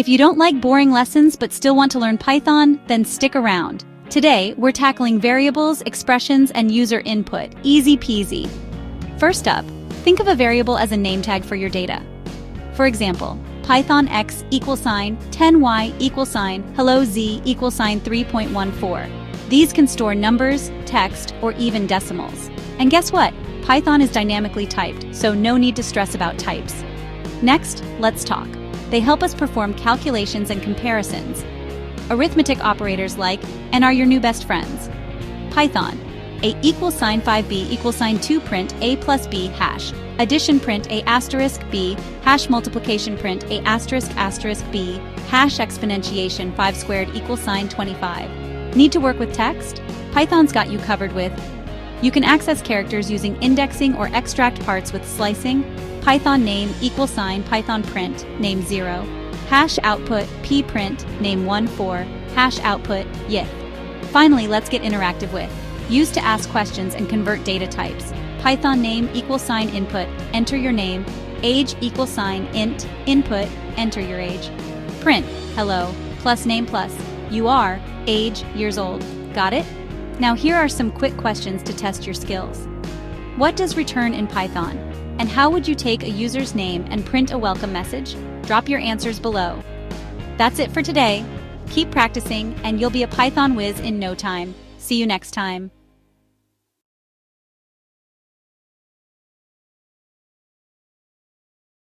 If you don't like boring lessons but still want to learn Python, then stick around. Today, we're tackling variables, expressions, and user input. Easy peasy. First up, think of a variable as a name tag for your data. For example, Python x =, 10y =, hello z = 3.14. These can store numbers, text, or even decimals. And guess what? Python is dynamically typed, so no need to stress about types. Next, let's talk. They help us perform calculations and comparisons. Arithmetic operators like and are your new best friends. Python, a =, 5b = 2 print a plus b hash. Addition print a * b, hash multiplication print a ** b, hash exponentiation 5 squared = 25. Need to work with text? Python's got you covered with. You can access characters using indexing or extract parts with slicing. Python name = Python print name 0, hash output p print name 14, hash output yth. Finally, let's get interactive with. Used to ask questions and convert data types. Python name = input, enter your name, age = int, input, enter your age. Print, hello, plus name plus, you are, age, years old. Got it? Now here are some quick questions to test your skills. What does return in Python? And how would you take a user's name and print a welcome message? Drop your answers below. That's it for today. Keep practicing and you'll be a Python whiz in no time. See you next time.